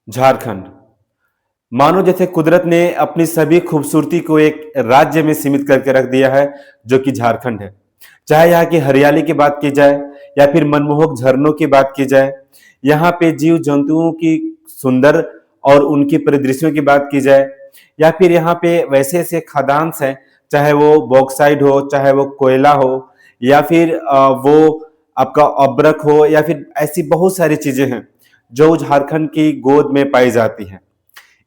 झारखंड मानो जैसे कुदरत ने अपनी सभी खूबसूरती को एक राज्य में सीमित करके रख दिया है, जो कि झारखंड है। चाहे यहाँ की हरियाली की बात की जाए या फिर मनमोहक झरनों की बात की जाए, यहाँ पे जीव जंतुओं की सुंदर और उनकी परिदृश्यों की बात की जाए, या फिर यहाँ पे वैसे ऐसे खदान हैं, चाहे वो बॉक्साइड हो, चाहे वो कोयला हो, या फिर वो आपका अब्रक हो, या फिर ऐसी बहुत सारी चीजें हैं जो झारखंड की गोद में पाई जाती हैं।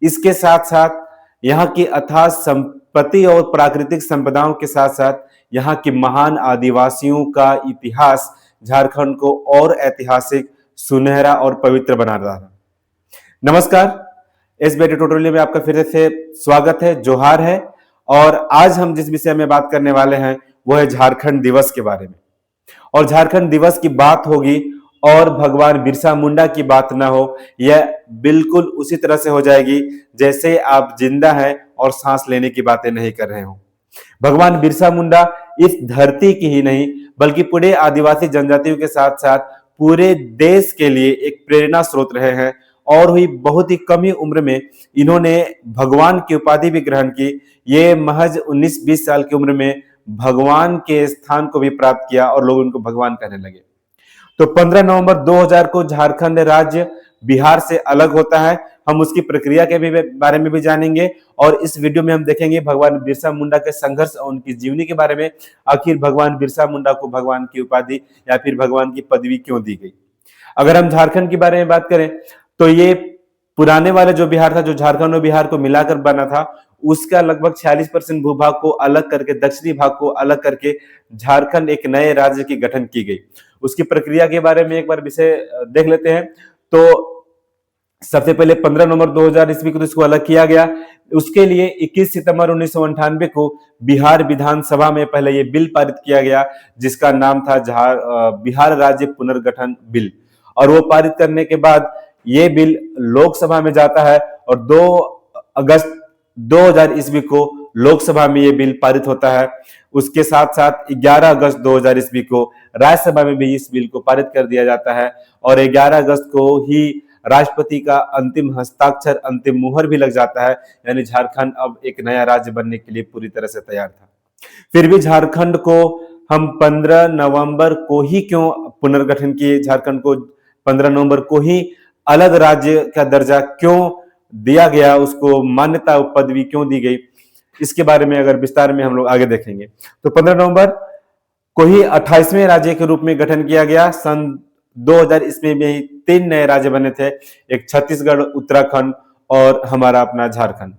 इसके साथ साथ यहाँ की अथाह संपत्ति और प्राकृतिक संपदाओं के साथ साथ यहाँ की महान आदिवासियों का इतिहास झारखंड को और ऐतिहासिक, सुनहरा और पवित्र बना रहा है। नमस्कार, इस वीडियो ट्यूटोरियल में आपका फिर से स्वागत है, जोहार है। और आज हम जिस विषय में बात करने वाले हैं वो है झारखंड दिवस के बारे में। और झारखंड दिवस की बात होगी और भगवान बिरसा मुंडा की बात ना हो, यह बिल्कुल उसी तरह से हो जाएगी जैसे आप जिंदा हैं और सांस लेने की बातें नहीं कर रहे हो। भगवान बिरसा मुंडा इस धरती की ही नहीं बल्कि पूरे आदिवासी जनजातियों के साथ साथ पूरे देश के लिए एक प्रेरणा स्रोत रहे हैं। और हुई बहुत ही कम ही उम्र में इन्होंने भगवान की उपाधि भी ग्रहण की। ये महज 19-20 साल की उम्र में भगवान के स्थान को भी प्राप्त किया और लोग उनको भगवान कहने लगे। तो 15 नवंबर 2000 को झारखंड राज्य बिहार से अलग होता है। हम उसकी प्रक्रिया के भी बारे में भी जानेंगे और इस वीडियो में हम देखेंगे भगवान बिरसा मुंडा के संघर्ष और उनकी जीवनी के बारे में। आखिर भगवान बिरसा मुंडा को भगवान की उपाधि या फिर भगवान की पदवी क्यों दी गई। अगर हम झारखंड के बारे में बात करें तो ये पुराने वाले जो बिहार था, जो झारखंड और बिहार को मिलाकर बना था, उसका लगभग 46% भूभाग को अलग करके, दक्षिणी भाग को अलग करके झारखंड एक नए राज्य की गठन की गई। उसकी प्रक्रिया के बारे में एक बार विषय देख लेते हैं। तो सबसे पहले 15 नवंबर 2000 ईस्वी को इसको अलग किया गया। उसके लिए 21 सितंबर 1998 को बिहार विधानसभा में पहले ये बिल पारित किया गया, जिसका नाम था बिहार राज्य पुनर्गठन बिल। और वो पारित करने के बाद ये बिल लोकसभा में जाता है और 2 अगस्त 2000 ईस्वी को लोकसभा में ये बिल पारित होता है। उसके साथ साथ 11 अगस्त 2000 ईस्वी को राज्यसभा में भी इस बिल को पारित कर दिया जाता है और 11 अगस्त को ही राष्ट्रपति का अंतिम हस्ताक्षर, अंतिम मुहर भी लग जाता है। यानी झारखंड अब एक नया राज्य बनने के लिए पूरी तरह से तैयार था। फिर भी झारखंड को हम 15 नवंबर को ही क्यों पुनर्गठन किए, झारखंड को 15 नवंबर को ही अलग राज्य का दर्जा क्यों दिया गया, उसको मान्यता पदवी क्यों दी गई, इसके बारे में अगर विस्तार में हम लोग आगे देखेंगे। तो 15 नवंबर को ही 28वें राज्य के रूप में गठन किया गया। सन 2000 ईस्वी में ही 3 नए राज्य बने थे, एक छत्तीसगढ़, उत्तराखंड और हमारा अपना झारखंड।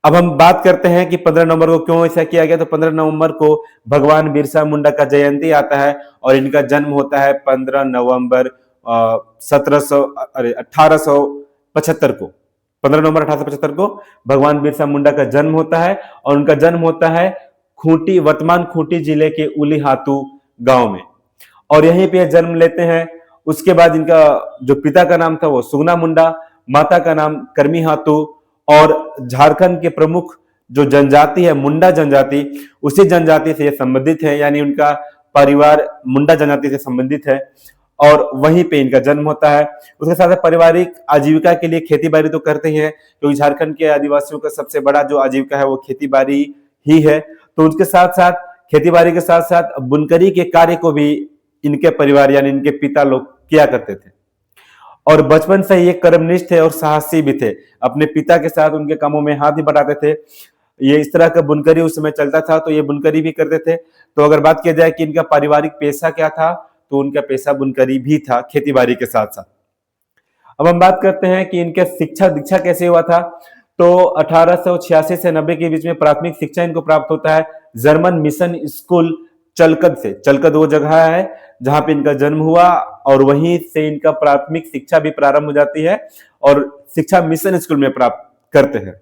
अब हम बात करते हैं कि 15 नवंबर को क्यों ऐसा किया गया। तो 15 नवंबर को भगवान बिरसा मुंडा का जयंती आता है और इनका जन्म होता है 15 नवंबर 1875 को। 15 नवंबर 1875 को भगवान बिरसा मुंडा का जन्म होता है और उनका जन्म होता है खूंटी, वर्तमान खूंटी जिले के उलीहातू गांव में, और यहीं पे जन्म लेते हैं। उसके बाद इनका जो पिता का नाम था वो सुगना मुंडा, माता का नाम करमी हातू, और झारखंड के प्रमुख जो जनजाति है मुंडा जनजाति, उसी जनजाति से संबंधित है। यानी उनका परिवार मुंडा जनजाति से संबंधित है और वहीं पे इनका जन्म होता है। उसके साथ पारिवारिक आजीविका के लिए खेती बाड़ी तो करते ही है, क्योंकि झारखंड के आदिवासियों का सबसे बड़ा जो आजीविका है वो खेती बाड़ी ही है। तो उसके साथ साथ खेती बाड़ी के साथ साथ बुनकरी के कार्य को भी इनके परिवार यानी इनके पिता लोग किया करते थे। और बचपन से ही ये कर्मनिष्ठ थे और साहसी भी थे, अपने पिता के साथ उनके कामों में हाथ भी बटाते थे। ये इस तरह का बुनकरी उस समय चलता था तो ये बुनकरी भी करते थे। तो अगर बात किया जाए कि इनका पारिवारिक पेशा क्या था, तो उनका पेशा बुनकरी भी था, खेतीबाड़ी के साथ साथ। अब हम बात करते हैं कि इनके शिक्षा दीक्षा कैसे हुआ था। तो 1886 से 90 के बीच में प्राथमिक शिक्षा इनको प्राप्त होता है जर्मन मिशन स्कूल चलकद से। चलकद वो जगह है जहां पे इनका जन्म हुआ और वहीं से इनका प्राथमिक शिक्षा भी प्रारंभ हो जाती है और शिक्षा मिशन स्कूल में प्राप्त करते हैं,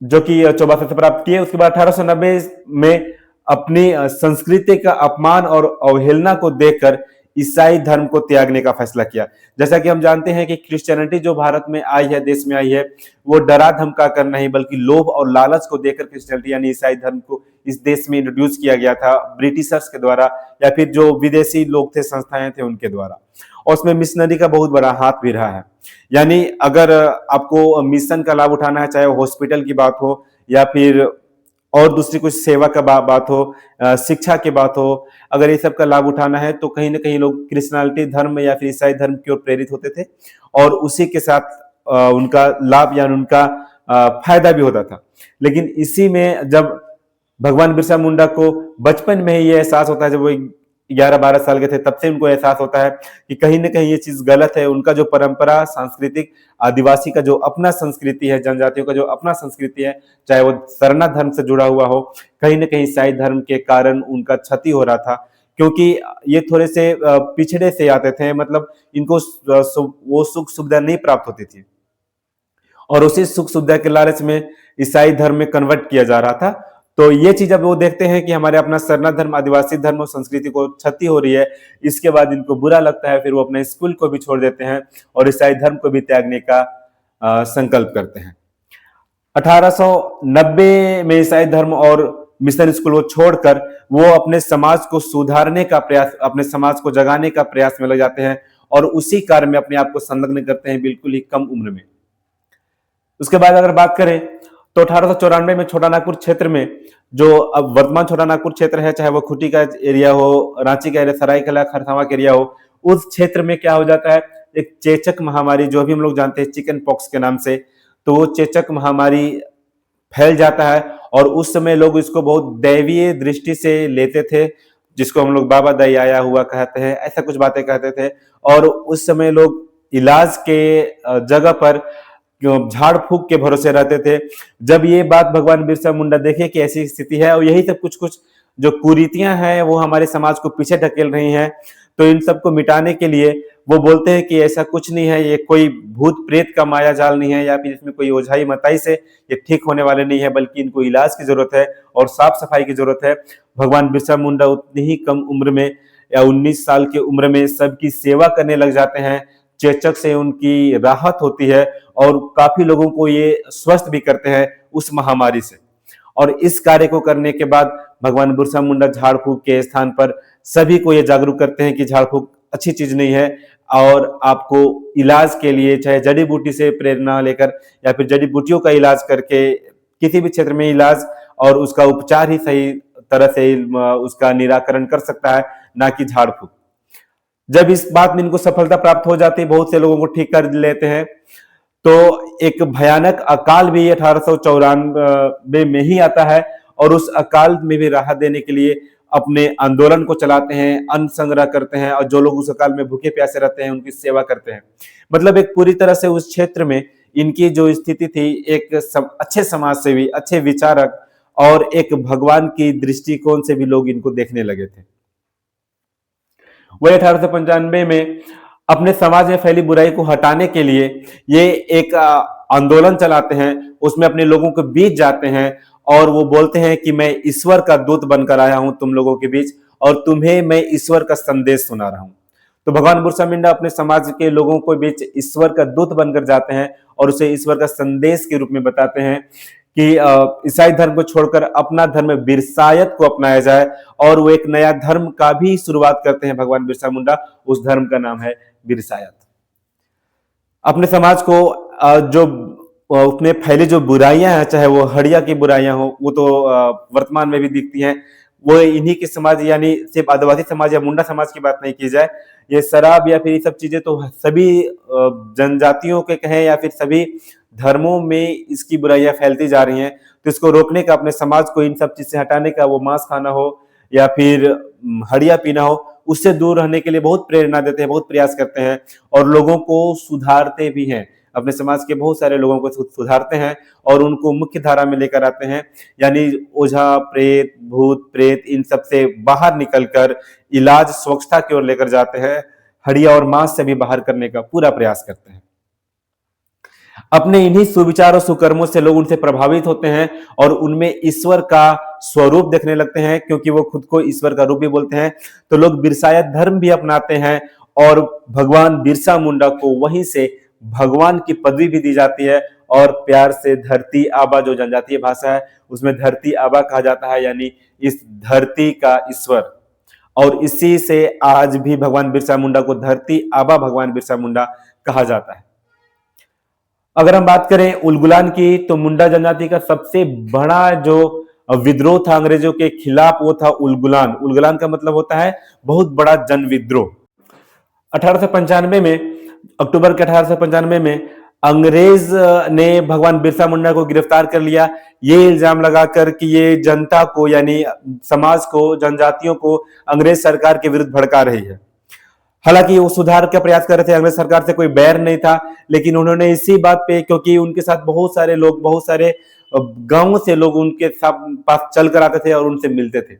जो कि 84 से प्राप्त किए। उसके बाद 1890 में अपनी संस्कृति का अपमान और अवहेलना को देखकर ईसाई धर्म को त्यागने का फैसला किया। जैसा कि हम जानते हैं कि क्रिश्चियनिटी जो भारत में आई है, देश में आई है, वो डरा धमका कर नहीं बल्कि लोभ और लालच को देखकर क्रिश्चियनिटी यानी ईसाई धर्म को इस देश में इंट्रोड्यूस किया गया था ब्रिटिशर्स के द्वारा या फिर जो विदेशी लोग थे, संस्थाएं थे, उनके द्वारा। और उसमें मिशनरी का बहुत बड़ा हाथ भी रहा है। यानी अगर आपको मिशन का लाभ उठाना है, चाहे वो हॉस्पिटल की बात हो या फिर और दूसरी कुछ सेवा का बात हो, शिक्षा की बात हो, अगर ये सब का लाभ उठाना है तो कहीं ना कहीं लोग क्रिश्चियनिटी धर्म या फिर ईसाई धर्म की ओर प्रेरित होते थे और उसी के साथ उनका लाभ या उनका फायदा भी होता था। लेकिन इसी में जब भगवान बिरसा मुंडा को बचपन में ही ये एहसास होता है, जब वो 11-12 साल के थे तब से उनको एहसास होता है कि कहीं ना कहीं ये चीज गलत है। उनका जो परंपरा सांस्कृतिक आदिवासी का जो अपना संस्कृति है, जनजातियों का जो अपना संस्कृति है, चाहे वो सरना धर्म से जुड़ा हुआ हो, कहीं ना कहीं ईसाई धर्म के कारण उनका क्षति हो रहा था। क्योंकि ये थोड़े से पिछड़े से आते थे, मतलब इनको वो सुख सुविधा नहीं प्राप्त होती थी और उसी सुख सुविधा के लालच में ईसाई धर्म में कन्वर्ट किया जा रहा था। तो ये चीज अब वो देखते हैं कि हमारे अपना सरना धर्म, आदिवासी धर्म और संस्कृति को क्षति हो रही है, इसके बाद इनको बुरा लगता है, फिर वो अपने स्कूल को भी छोड़ देते हैं और ईसाई धर्म को भी त्यागने का संकल्प करते हैं। 1890 में ईसाई धर्म और मिशन स्कूल को छोड़कर वो अपने समाज को सुधारने का प्रयास, अपने समाज को जगाने का प्रयास में लग जाते हैं और उसी कार्य में अपने आप को संलग्न करते हैं बिल्कुल ही कम उम्र में। उसके बाद अगर बात करें तो 1894 में छोटा नागपुर क्षेत्र में, जो अब वर्तमान छोटा नागपुर क्षेत्र है, चाहे वो खूंटी का एरिया हो, रांची का एरिया, सरायकेला खरसावां का एरिया हो, उस क्षेत्र में क्या हो जाता है, एक चेचक महामारी, जो भी हम लोग जानते हैं चिकन पॉक्स के नाम से, तो वो चेचक महामारी फैल जाता है और उस समय लोग इसको बहुत दैवीय दृष्टि से लेते थे, जिसको हम लोग बाबा दाई आया हुआ कहते हैं, ऐसा कुछ बातें कहते थे। और उस समय लोग इलाज के जगह पर झाड़ फूक के भरोसे रहते थे। जब ये बात भगवान बिरसा मुंडा देखे कि ऐसी स्थिति है और यही सब कुछ कुछ जो कुरीतियां हैं वो हमारे समाज को पीछे ढकेल रही हैं, तो इन सबको मिटाने के लिए वो बोलते हैं कि ऐसा कुछ नहीं है, ये कोई भूत प्रेत का माया जाल नहीं है या फिर इसमें कोई ओझाई मताई से ये ठीक होने वाले नहीं है, बल्कि इनको इलाज की जरूरत है और साफ सफाई की जरूरत है। भगवान बिरसा मुंडा उतनी ही कम उम्र में या 19 साल की उम्र में सबकी सेवा करने लग जाते हैं। चेचक से उनकी राहत होती है और काफी लोगों को ये स्वस्थ भी करते हैं उस महामारी से। और इस कार्य को करने के बाद भगवान बिरसा मुंडा झाड़ फूक के स्थान पर सभी को ये जागरूक करते हैं कि झाड़ फूक अच्छी चीज नहीं है और आपको इलाज के लिए चाहे जड़ी बूटी से प्रेरणा लेकर या फिर जड़ी बूटियों का इलाज करके किसी भी क्षेत्र में इलाज और उसका उपचार ही सही तरह से उसका निराकरण कर सकता है, ना कि झाड़ फूक। जब इस बात में इनको सफलता प्राप्त हो जाती है, बहुत से लोगों को ठीक कर लेते हैं, तो एक भयानक अकाल भी 1894 में ही आता है और उस अकाल में भी राहत देने के लिए अपने आंदोलन को चलाते हैं, अन्न संग्रह करते हैं और जो लोग उस अकाल में भूखे प्यासे रहते हैं उनकी सेवा करते हैं। मतलब एक पूरी तरह से उस क्षेत्र में इनकी जो स्थिति थी, एक अच्छे समाज सेवी, अच्छे विचारक और एक भगवान की दृष्टिकोण से भी लोग इनको देखने लगे थे। वही 1895 में अपने समाज में फैली बुराई को हटाने के लिए ये एक आंदोलन चलाते हैं, उसमें अपने लोगों के बीच जाते हैं और वो बोलते हैं कि मैं ईश्वर का दूत बनकर आया हूं तुम लोगों के बीच और तुम्हें मैं ईश्वर का संदेश सुना रहा हूं। तो भगवान बिरसा मुंडा अपने समाज के लोगों के बीच ईश्वर का दूत बनकर जाते हैं और उसे ईश्वर का संदेश के रूप में बताते हैं कि ईसाई धर्म को छोड़कर अपना धर्म बिरसायत को अपनाया जाए और वो एक नया धर्म का भी शुरुआत करते हैं भगवान बिरसा मुंडा। उस धर्म का नाम है बिरसायत। अपने समाज को जो उसमें फैली जो बुराइयां हैं, चाहे वो हड़िया की बुराइयां हो, वो तो वर्तमान में भी दिखती हैं। वो इन्हीं के समाज, यानी सिर्फ आदिवासी समाज या मुंडा समाज की बात नहीं की जाए, ये शराब या फिर ये सब चीजें तो सभी जनजातियों के कहें या फिर सभी धर्मों में इसकी बुराइयां फैलती जा रही हैं। तो इसको रोकने का, अपने समाज को इन सब चीज से हटाने का, वो मांस खाना हो या फिर हड़िया पीना हो, उससे दूर रहने के लिए बहुत प्रेरणा देते हैं, बहुत प्रयास करते हैं और लोगों को सुधारते भी हैं। अपने समाज के बहुत सारे लोगों को सुधारते हैं और उनको मुख्य धारा में लेकर आते हैं, यानी ओझा प्रेत, भूत प्रेत इन सब से बाहर निकलकर इलाज, स्वच्छता की ओर लेकर जाते हैं। हड़िया और मांस से भी बाहर करने का पूरा प्रयास करते हैं। अपने इन्हीं सुविचारों, सुकर्मों से लोग उनसे प्रभावित होते हैं और उनमें ईश्वर का स्वरूप देखने लगते हैं, क्योंकि वो खुद को ईश्वर का रूप भी बोलते हैं। तो लोग बिरसायत धर्म भी अपनाते हैं और भगवान बिरसा मुंडा को वहीं से भगवान की पदवी भी दी जाती है और प्यार से धरती आबा, जो जनजातीय भाषा है उसमें धरती आबा कहा जाता है, यानी इस धरती का ईश्वर। और इसी से आज भी भगवान बिरसा मुंडा को धरती आबा भगवान बिरसा मुंडा कहा जाता है। अगर हम बात करें उलगुलान की, तो मुंडा जनजाति का सबसे बड़ा जो विद्रोह था अंग्रेजों के खिलाफ, वो था उलगुलान। उलगुलान का मतलब होता है बहुत बड़ा जन विद्रोह। 1895 में, अक्टूबर के 1895 में अंग्रेज ने भगवान बिरसा मुंडा को गिरफ्तार कर लिया, ये इल्जाम लगाकर कि ये जनता को, यानी समाज को, जनजातियों को अंग्रेज सरकार के विरुद्ध भड़का रही है। हालांकि वो सुधार का प्रयास कर रहे थे, अंग्रेज सरकार से कोई बैर नहीं था, लेकिन उन्होंने इसी बात पे, क्योंकि उनके साथ बहुत सारे लोग, बहुत सारे गांवों से लोग उनके पास चल कर आते थे और उनसे मिलते थे,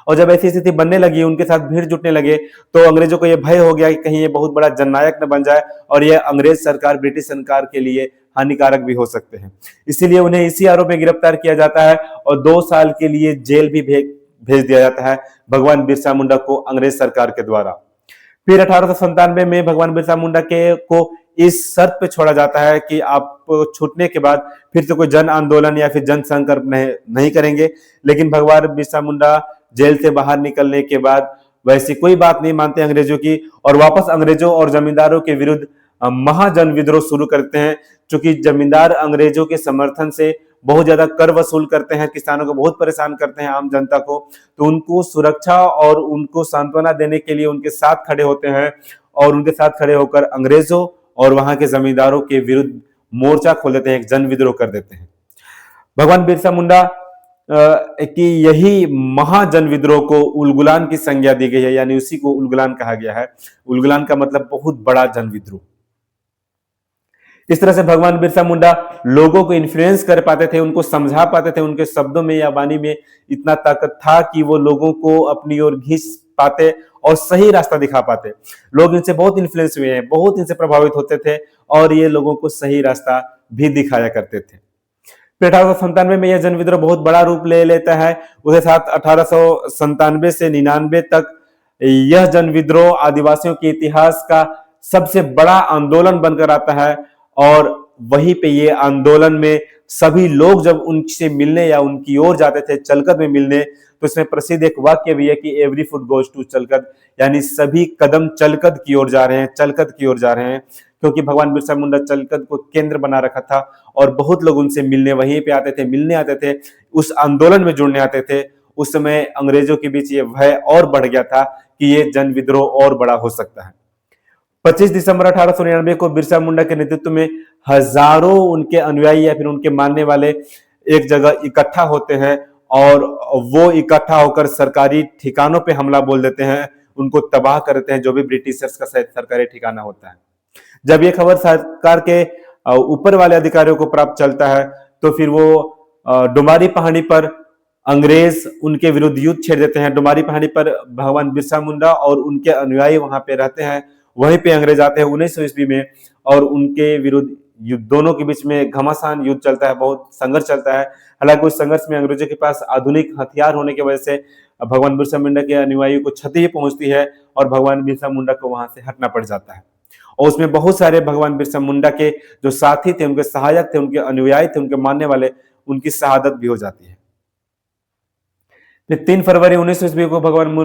और जब ऐसी स्थिति बनने लगी, उनके साथ भीड़ जुटने लगे, तो अंग्रेजों को यह भय हो गया कि कहीं ये बहुत बड़ा जननायक न बन जाए और ये अंग्रेज सरकार, ब्रिटिश सरकार के लिए हानिकारक भी हो सकते हैं। इसीलिए उन्हें इसी आरोप में गिरफ्तार किया जाता है और 2 साल के लिए जेल भी भेज दिया जाता है भगवान बिरसा मुंडा को अंग्रेज सरकार के द्वारा। फिर 1897 में भगवान बिरसा मुंडा के को इस शर्त पे छोड़ा जाता है कि आप छूटने के बाद फिर से कोई जन आंदोलन या फिर जन संकल्प नहीं करेंगे। लेकिन भगवान बिरसा मुंडा जेल से बाहर निकलने के बाद वैसी कोई बात नहीं मानते अंग्रेजों की, और वापस अंग्रेजों और जमींदारों के विरुद्ध महाजन विद्रोह शुरू करते हैं। क्योंकि जमींदार अंग्रेजों के समर्थन से बहुत ज्यादा कर वसूल करते हैं, किसानों को बहुत परेशान करते हैं, आम जनता को, तो उनको सुरक्षा और उनको सांत्वना देने के लिए उनके साथ खड़े होते हैं, और उनके साथ खड़े होकर अंग्रेजों और वहां के जमींदारों के विरुद्ध मोर्चा खोल देते हैं, एक जन विद्रोह कर देते हैं। भगवान बिरसा मुंडा की यही महाजन विद्रोह को उलगुलान की संज्ञा दी गई है, यानी उसी को उलगुलान कहा गया है। उलगुलान का मतलब बहुत बड़ा जन विद्रोह। इस तरह से भगवान बिरसा मुंडा लोगों को इन्फ्लुएंस कर पाते थे, उनको समझा पाते थे, उनके शब्दों में या वाणी में इतना ताकत था कि वो लोगों को अपनी ओर खींच पाते और सही रास्ता दिखा पाते। लोग इनसे बहुत इन्फ्लुएंस हुए हैं, बहुत इनसे प्रभावित होते थे, और ये लोगों को सही रास्ता भी दिखाया करते थे। फिर 1897 में यह जन विद्रोह बहुत बड़ा रूप ले लेता है। उसके साथ 1897 से 99 तक यह जन विद्रोह आदिवासियों के इतिहास का सबसे बड़ा आंदोलन बनकर आता है, और वहीं पे ये आंदोलन में सभी लोग जब उनसे मिलने या उनकी ओर जाते थे चलकत में मिलने, तो इसमें प्रसिद्ध एक वाक्य भी है कि एवरी फुट गोज टू चलकत, यानी सभी कदम चलकत की ओर जा रहे हैं, चलकत की ओर जा रहे हैं। क्योंकि भगवान बिरसा मुंडा चलकत को केंद्र बना रखा था, और बहुत लोग उनसे मिलने वहीं पे आते थे, मिलने आते थे, उस आंदोलन में जुड़ने आते थे। उस समय अंग्रेजों के बीच ये भय और बढ़ गया था कि ये जन विद्रोह और बड़ा हो सकता है। 25 दिसंबर 1899 को बिरसा मुंडा के नेतृत्व में हजारों उनके अनुयायी या फिर उनके मानने वाले एक जगह इकट्ठा होते हैं, और वो इकट्ठा होकर सरकारी ठिकानों पे हमला बोल देते हैं, उनको तबाह कर देते हैं, जो भी ब्रिटिशर्स का सरकारी ठिकाना होता है। जब ये खबर सरकार के ऊपर वाले अधिकारियों को प्राप्त चलता है, तो फिर वो डुमारी पहाड़ी पर अंग्रेज उनके विरुद्ध युद्ध छेड़ देते हैं। डुमारी पहाड़ी पर भगवान बिरसा मुंडा और उनके अनुयायी वहां पे रहते हैं, वहीं पे अंग्रेज आते हैं 1900 ईस्वी में, और उनके विरुद्ध युद्ध, दोनों के बीच में घमासान युद्ध चलता है, बहुत संघर्ष चलता है। हालांकि उस संघर्ष में अंग्रेजों के पास आधुनिक हथियार होने की वजह से भगवान बिरसा मुंडा के अनुयायियों को क्षति पहुंचती है, और भगवान बिरसा मुंडा को वहां से हटना पड़ जाता है। और उसमें बहुत सारे भगवान बिरसा मुंडा के जो साथी थे, उनके सहायक थे, उनके अनुयायी थे, उनके मानने वाले, उनकी शहादत भी हो जाती है। फिर 3 फरवरी 1900 ईस्वी को भगवान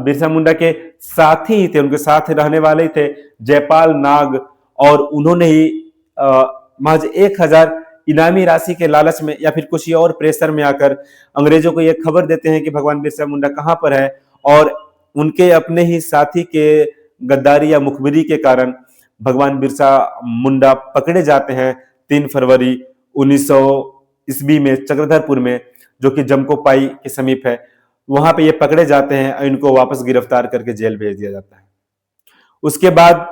बिरसा मुंडा के साथी ही थे, उनके साथ रहने वाले ही थे जयपाल नाग, और उन्होंने ही महज 1000 इनामी राशि के लालच में या फिर कुछ और प्रेशर में आकर अंग्रेजों को यह खबर देते हैं कि भगवान बिरसा मुंडा कहां पर है, और उनके अपने ही साथी के गद्दारी या मुखबिरी के कारण भगवान बिरसा मुंडा पकड़े जाते हैं 3 फरवरी 1900 ईस्वी में चक्रधरपुर में, जो कि जमकोपाई के समीप है। वहां पे ये पकड़े जाते हैं, इनको वापस गिरफ्तार करके जेल भेज दिया जाता है। उसके बाद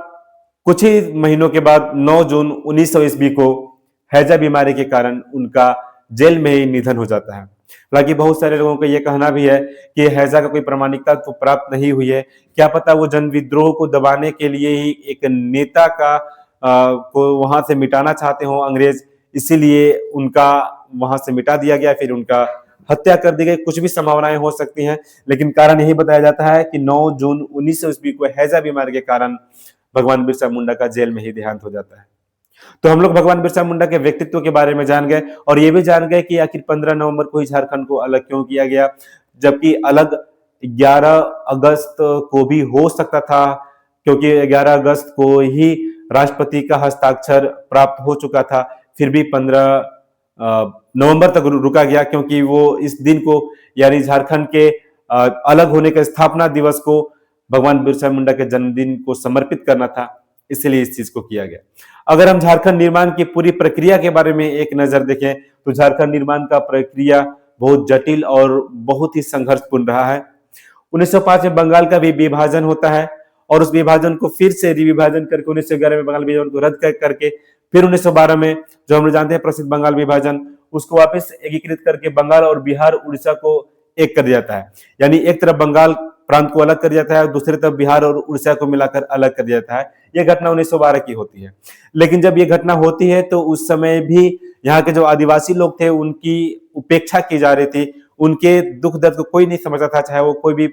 कुछ ही महीनों के बाद 9 जून 1900 ईस्वी को हैजा बीमारी के कारण उनका जेल में ही निधन हो जाता है। हालांकि बहुत सारे लोगों का यह कहना भी है कि हैजा का कोई प्रमाणिकता तो प्राप्त नहीं हुई है, क्या पता वो जन विद्रोह को दबाने के लिए ही एक नेता को वहां से मिटाना चाहते हो अंग्रेज, इसीलिए उनका वहां से मिटा दिया गया, फिर उनका हत्या कर दी गई। कुछ भी संभावनाएं हो सकती हैं, लेकिन कारण यही बताया जाता है कि 9 जून 1900 ईस्वी को हैजा बीमारी के कारण भगवान बिरसा मुंडा का जेल में ही देहांत हो जाता है। तो हम लोग भगवान बिरसा मुंडा के व्यक्तित्व के बारे में जान गए, और ये भी जान गए कि आखिर 15 नवंबर को ही झारखंड को अलग क्यों किया गया, जबकि अलग 11 अगस्त को भी हो सकता था, क्योंकि 11 अगस्त को ही राष्ट्रपति का हस्ताक्षर प्राप्त हो चुका था। फिर भी 15 नवंबर तक रुका गया, क्योंकि वो इस दिन को यानी झारखंड के अलग होने के स्थापना दिवस को भगवान बिरसा मुंडा के जन्मदिन को समर्पित करना था, इसलिए इस चीज को किया गया। अगर हम झारखंड निर्माण की पूरी प्रक्रिया के बारे में एक नजर देखें तो झारखंड निर्माण का प्रक्रिया बहुत जटिल और बहुत ही संघर्षपूर्ण रहा है। 1905 में बंगाल का भी विभाजन होता है और उस विभाजन को फिर से रिविभाजन करके 1911 में बंगाल विभाजन को रद्द करके फिर 1912 में जो हम लोग जानते हैं प्रसिद्ध बंगाल विभाजन, उसको वापस एकीकृत करके बंगाल और बिहार उड़ीसा को एक कर दिया जाता है। यानी एक तरफ बंगाल प्रांत को अलग कर दिया जाता है, दूसरी तरफ बिहार और उड़ीसा को मिलाकर अलग कर दिया जाता है। यह घटना 1912 की होती है। लेकिन जब यह घटना होती है तो उस समय भी यहाँ के जो आदिवासी लोग थे उनकी उपेक्षा की जा रही थी, उनके दुख दर्द को कोई नहीं समझता था, चाहे वो कोई भी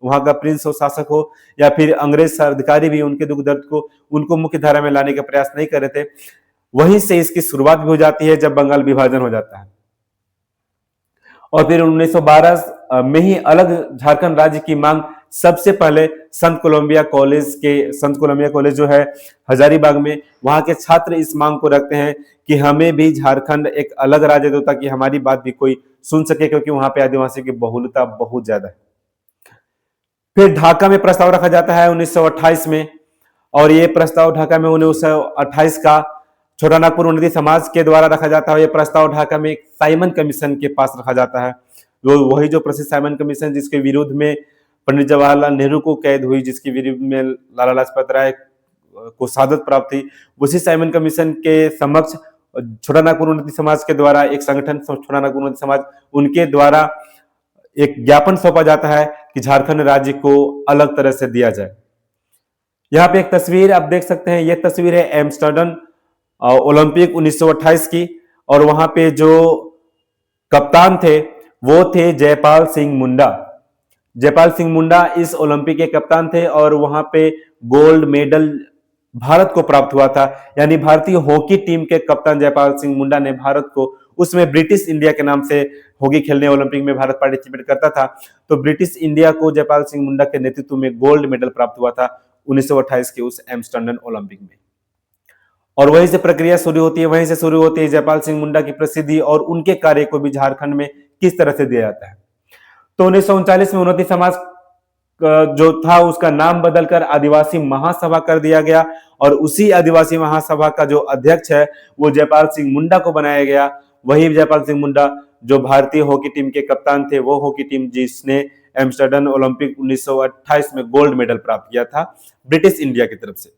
वहां का प्रिंस हो, शासक हो या फिर अंग्रेज अधिकारी भी उनके दुख दर्द को उनको मुख्य धारा में लाने का प्रयास नहीं कर रहे थे। वहीं से इसकी शुरुआत भी हो जाती है जब बंगाल विभाजन हो जाता है और फिर 1912 में ही अलग झारखंड राज्य की मांग सबसे पहले संत कोलंबिया कॉलेज जो है हजारीबाग में, वहां के छात्र इस मांग को रखते हैं कि हमें भी झारखंड एक अलग राज्य दो ताकि हमारी बात भी कोई सुन सके, क्योंकि वहां पे आदिवासी की बहुलता बहुत ज्यादा है। फिर ढाका में प्रस्ताव रखा जाता है 1928 में और ये प्रस्ताव ढाका में 1928 का छोटा नागपुर उन्नति समाज के द्वारा रखा जाता है। ये प्रस्ताव ढाका में एक साइमन कमीशन के पास रखा जाता है, वही जो प्रसिद्ध साइमन कमीशन जिसके विरोध में पंडित जवाहरलाल नेहरू को कैद हुई, जिसके विरोध में लाला लाजपत राय को शहादत प्राप्त थी, उसी साइमन कमीशन के समक्ष छोटा नागपुर उन्नति समाज के द्वारा एक संगठन छोटा नागपुर उन्नति समाज, उनके द्वारा एक ज्ञापन सौंपा जाता है कि झारखंड राज्य को अलग तरह से दिया जाए। यहाँ पे एक तस्वीर आप देख सकते हैं, यह तस्वीर है एम्स्टर्डम ओलंपिक 1928 की और वहां पे जो कप्तान थे वो थे जयपाल सिंह मुंडा। जयपाल सिंह मुंडा इस ओलंपिक के कप्तान थे और वहां पे गोल्ड मेडल भारत को प्राप्त हुआ था। यानी भारतीय हॉकी टीम के कप्तान जयपाल सिंह मुंडा ने भारत को, उसमें ब्रिटिश इंडिया के नाम से हॉकी खेलने ओलंपिक में भारत पार्टिसिपेट करता था, तो ब्रिटिश इंडिया को जयपाल सिंह मुंडा के नेतृत्व में गोल्ड मेडल प्राप्त हुआ था 1928 के उस एम्स्टर्डम ओलंपिक में। और वहीं से प्रक्रिया शुरू होती है, वहीं से शुरू होती है जयपाल सिंह मुंडा की प्रसिद्धि और उनके कार्य को भी झारखंड में किस तरह से दिया जाता है। तो 1939 में उन्नति समाज जो था उसका नाम बदलकर आदिवासी महासभा कर दिया गया और उसी आदिवासी महासभा का जो अध्यक्ष है वो जयपाल सिंह मुंडा को बनाया गया। वही जयपाल सिंह मुंडा जो भारतीय हॉकी टीम के कप्तान थे, वो हॉकी टीम जिसने एम्स्टर्डम ओलंपिक 1928 में गोल्ड मेडल प्राप्त किया था ब्रिटिश इंडिया की तरफ से।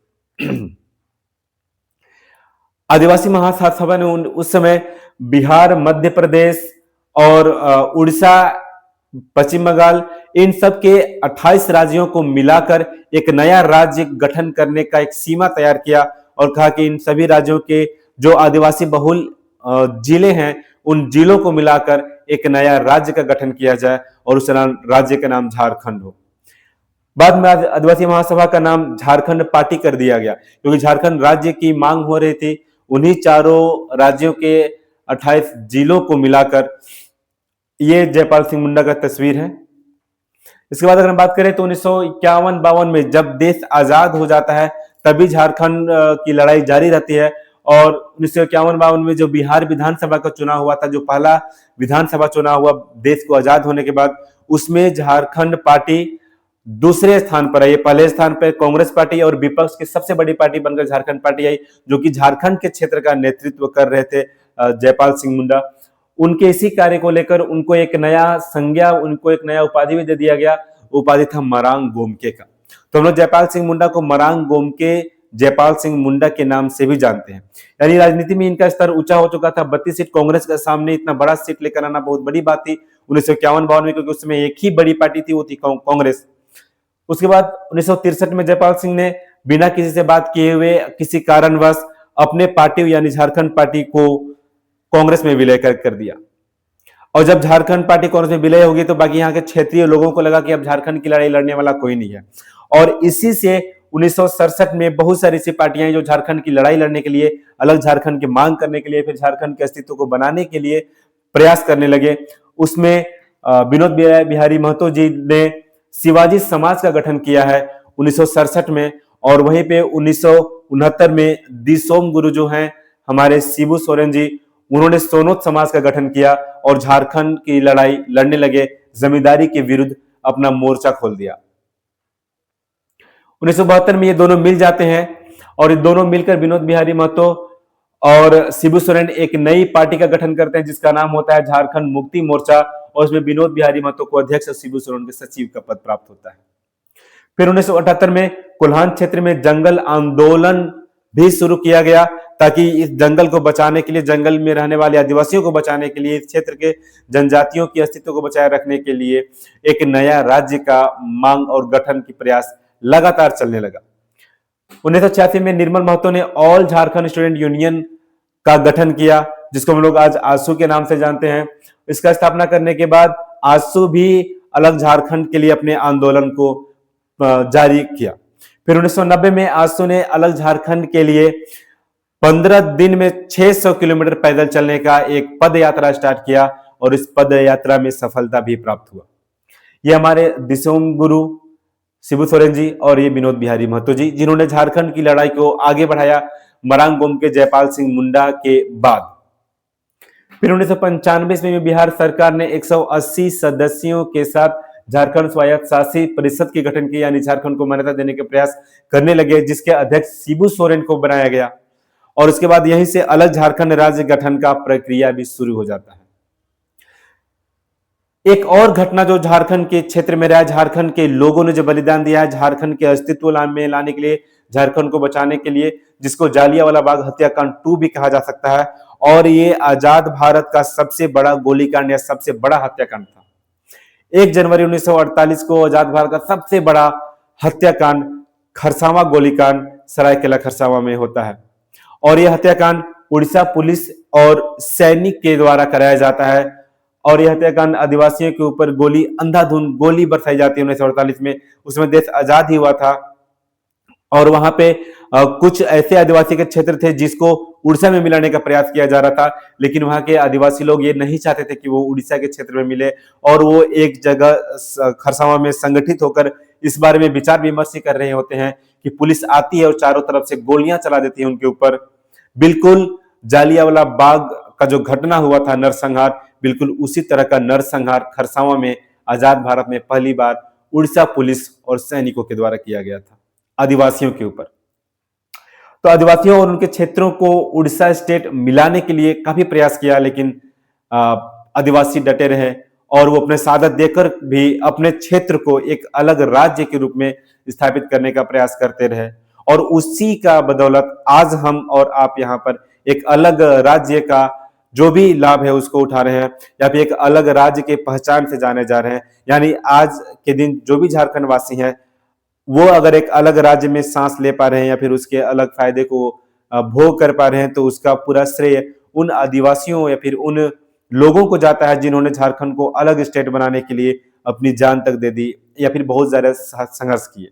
आदिवासी महासभा ने उस समय बिहार, मध्य प्रदेश और उड़ीसा, पश्चिम बंगाल, इन सब के 28 राज्यों को मिलाकर एक नया राज्य गठन करने का एक सीमा तैयार किया और कहा कि इन सभी राज्यों के जो आदिवासी बहुल जिले हैं उन जिलों को मिलाकर एक नया राज्य का गठन किया जाए और उस राज्य का नाम झारखंड हो। बाद में आदिवासी महासभा का नाम झारखंड पार्टी कर दिया गया क्योंकि झारखंड राज्य की मांग हो रही थी। उन्हीं चारों राज्यों के 28 जिलों को मिलाकर ये जयपाल सिंह मुंडा का तस्वीर है। इसके बाद अगर हम बात करें तो 1951-52 में जब देश आजाद हो जाता है तभी झारखंड की लड़ाई जारी रहती है और 1951-52 में जो बिहार विधानसभा का चुनाव हुआ था, जो पहला विधानसभा चुनाव हुआ देश को आजाद होने के बाद, उसमें झारखंड पार्टी दूसरे स्थान पर आई। पहले स्थान पर कांग्रेस पार्टी और विपक्ष की सबसे बड़ी पार्टी बनकर झारखंड पार्टी आई, जो कि झारखंड के क्षेत्र का नेतृत्व कर रहे थे जयपाल सिंह मुंडा। उनके इसी कार्य को लेकर उनको एक नया संज्ञा, उनको एक नया उपाधि भी दे दिया गया। उपाधि था मरांग गोमके का। तो हम लोग जयपाल सिंह मुंडा को मरांग गोमके जयपाल सिंह मुंडा के नाम से भी जानते हैं। यानी राजनीति में इनका स्तर ऊंचा हो चुका था। 32 सीट कांग्रेस के सामने इतना बड़ा सीट लेकर आना बहुत बड़ी बात थी 1951-52 में, क्योंकि उस समय एक ही बड़ी पार्टी थी, वो थी कांग्रेस। उसके बाद 1963 में जयपाल सिंह ने बिना किसी से बात किए हुए किसी कारणवश अपने पार्टी यानी झारखंड पार्टी को कांग्रेस में विलय कर दिया। और जब झारखंड पार्टी कांग्रेस में विलय होगी तो बाकी यहाँ के क्षेत्रीय लोगों को लगा कि अब झारखंड की लड़ाई लड़ने वाला कोई नहीं है। और इसी से 1967 में बहुत सारी ऐसी पार्टियां जो झारखंड की लड़ाई लड़ने के लिए, अलग झारखंड की मांग करने के लिए, फिर झारखंड के अस्तित्व को बनाने के लिए प्रयास करने लगे। उसमें विनोद बिहारी महतो जी ने शिवाजी समाज का गठन किया है 1967 में और वहीं पे 1969 में दिसोम गुरु जो हैं हमारे शिबू सोरेन जी, उन्होंने सोनोत समाज का गठन किया और झारखंड की लड़ाई लड़ने लगे, जमींदारी के विरुद्ध अपना मोर्चा खोल दिया। 1972 में ये दोनों मिल जाते हैं और ये दोनों मिलकर विनोद बिहारी महतो और शिबू सोरेन एक नई पार्टी का गठन करते हैं जिसका नाम होता है झारखंड मुक्ति मोर्चा, और उसमें विनोद बिहारी महतो को अध्यक्ष और शिबू सोरेन के सचिव का पद प्राप्त होता है। फिर 1978 में कोल्हान क्षेत्र में जंगल आंदोलन भी शुरू किया गया ताकि इस जंगल को बचाने के लिए, जंगल में रहने वाले आदिवासियों को बचाने के लिए, इस क्षेत्र के जनजातियों की अस्तित्व को बचाए रखने के लिए एक नया राज्य का मांग और गठन की प्रयास लगातार चलने लगा। 1986 में निर्मल महतो ने ऑल झारखंड स्टूडेंट यूनियन का गठन किया, जिसको हम लोग आज आसू के नाम से जानते हैं। इसका स्थापना करने के बाद आसू भी अलग झारखंड के लिए अपने आंदोलन को जारी किया। फिर 1990 में आसू ने अलग झारखंड के लिए 15 दिन में 600 किलोमीटर पैदल चलने का एक पद यात्रा स्टार्ट किया और इस पद यात्रा में सफलता भी प्राप्त हुआ। ये हमारे दिसोम गुरु शिबू सोरेन जी और ये विनोद बिहारी महतो जी, जिन्होंने झारखंड की लड़ाई को आगे बढ़ाया मरांग गोम के जयपाल सिंह मुंडा के बाद। फिर 1995 में बिहार सरकार ने 180 सदस्यों के साथ झारखंड स्वायत्त शासी परिषद की गठन की, यानी झारखंड को मान्यता देने के प्रयास करने लगे, जिसके अध्यक्ष शिबू सोरेन को बनाया गया और उसके बाद यहीं से अलग झारखंड राज्य गठन का प्रक्रिया भी शुरू हो जाता है। एक और घटना जो झारखंड के क्षेत्र में रहा, झारखंड के लोगों ने जो बलिदान दिया है झारखंड के अस्तित्व में लाने के लिए, झारखंड को बचाने के लिए, जिसको जालियांवाला बाग हत्याकांड 2 भी कहा जा सकता है, और ये आजाद भारत का सबसे बड़ा गोलीकांड या सबसे बड़ा हत्याकांड था। 1 जनवरी 1948 को आजाद भारत का सबसे बड़ा हत्याकांड खरसावां गोलीकांड सरायकेला खरसावां में होता है और यह हत्याकांड उड़ीसा पुलिस और सैनिक के द्वारा कराया जाता है और यह हत्याकांड आदिवासियों के ऊपर गोली, अंधाधुंध गोली बरसाई जाती है 1948 में। उसमें देश आजाद ही हुआ था और वहां पे कुछ ऐसे आदिवासी के क्षेत्र थे जिसको उड़ीसा में मिलाने का प्रयास किया जा रहा था, लेकिन वहां के आदिवासी लोग ये नहीं चाहते थे कि वो उड़ीसा के क्षेत्र में मिले और वो एक जगह खरसावां में संगठित होकर इस बारे में विचार विमर्श कर रहे होते हैं कि पुलिस आती है और चारों तरफ से गोलियां चला देती है उनके ऊपर। बिल्कुल जालियांवाला बाग का जो घटना हुआ था नरसंहार, बिल्कुल उसी तरह का नरसंहार खरसावां में आजाद भारत में पहली बार उड़ीसा पुलिस और सैनिकों के द्वारा किया गया था आदिवासियों के ऊपर। तो आदिवासियों और उनके क्षेत्रों को उड़ीसा स्टेट मिलाने के लिए काफी प्रयास किया, लेकिन आदिवासी डटे रहे और वो अपने शहादत देकर भी अपने क्षेत्र को एक अलग राज्य के रूप में स्थापित करने का प्रयास करते रहे और उसी का बदौलत आज हम और आप यहाँ पर एक अलग राज्य का जो भी लाभ है उसको उठा रहे हैं या फिर एक अलग राज्य के पहचान से जाने जा रहे हैं। यानी आज के दिन जो भी झारखंड वासी हैं वो अगर एक अलग राज्य में सांस ले पा रहे हैं या फिर उसके अलग फायदे को भोग कर पा रहे हैं तो उसका पूरा श्रेय उन आदिवासियों या फिर उन लोगों को जाता है जिन्होंने झारखंड को अलग स्टेट बनाने के लिए अपनी जान तक दे दी या फिर बहुत ज्यादा संघर्ष किए।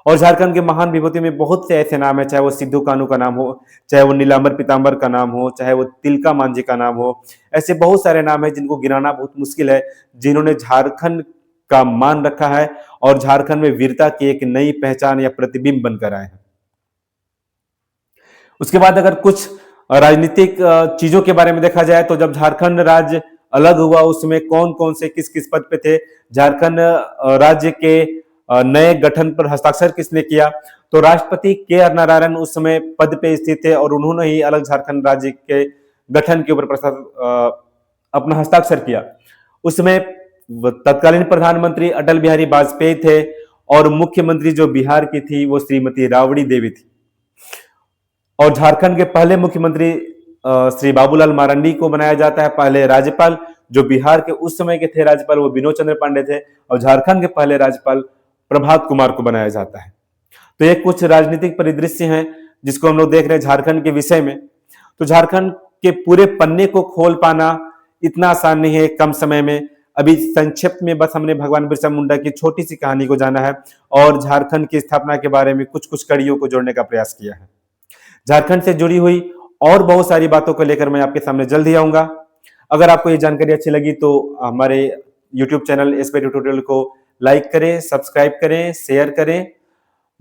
और झारखंड के महान विभूतियों में बहुत से ऐसे नाम है, चाहे वो सिद्धू कान्हू का नाम हो, चाहे वो नीलांबर पीताम्बर का नाम हो, चाहे वो तिलका मांझी का नाम हो, ऐसे बहुत सारे नाम है जिनको गिनाना बहुत मुश्किल है, जिन्होंने झारखंड का मान रखा है और झारखंड में वीरता की एक नई पहचान या प्रतिबिंब बनकर आए हैं। उसके बाद अगर कुछ राजनीतिक चीजों के बारे में देखा जाए तो जब झारखंड राज्य अलग हुआ उसमें कौन कौन से किस किस पद पे थे, झारखंड राज्य के नए गठन पर हस्ताक्षर किसने किया, तो राष्ट्रपति के.आर. नारायण उस समय पद पे स्थित थे और उन्होंने ही अलग झारखंड राज्य के गठन के ऊपर अपना हस्ताक्षर किया। उसमें तत्कालीन प्रधानमंत्री अटल बिहारी वाजपेयी थे और मुख्यमंत्री जो बिहार की थी वो श्रीमती राबड़ी देवी थी और झारखंड के पहले मुख्यमंत्री श्री बाबूलाल मरांडी को बनाया जाता है पहले राज्यपाल। जो बिहार के उस समय के थे राज्यपाल वो विनोद चंद्र पांडे थे और झारखंड के पहले राज्यपाल प्रभात कुमार को बनाया जाता है। तो ये कुछ राजनीतिक परिदृश्य हैं जिसको हम लोग देख रहे हैं झारखंड के विषय में। तो झारखंड के पूरे पन्ने को खोल पाना इतना आसान नहीं है कम समय में। अभी संक्षिप्त में बस हमने भगवान बिरसा मुंडा की छोटी सी कहानी को जाना है और झारखंड की स्थापना के बारे में कुछ कुछ कड़ियों को जोड़ने का प्रयास किया है। झारखंड से जुड़ी हुई और बहुत सारी बातों को लेकर मैं आपके सामने जल्द ही आऊंगा। अगर आपको ये जानकारी अच्छी लगी तो हमारे YouTube चैनल एसपी ट्यूटोरियल को लाइक करें, सब्सक्राइब करें, शेयर करें,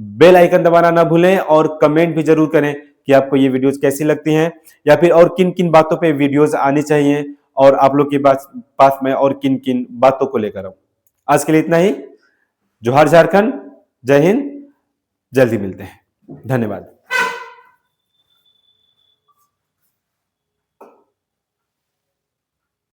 बेल आइकन दबाना ना भूलें और कमेंट भी जरूर करें कि आपको ये वीडियोस कैसी लगती हैं, या फिर और किन किन बातों पे वीडियोस आनी चाहिए, और आप लोग के पास में और किन किन बातों को लेकर आऊं। आज के लिए इतना ही। जोहार झारखंड, जय हिंद, जल्दी मिलते हैं, धन्यवाद।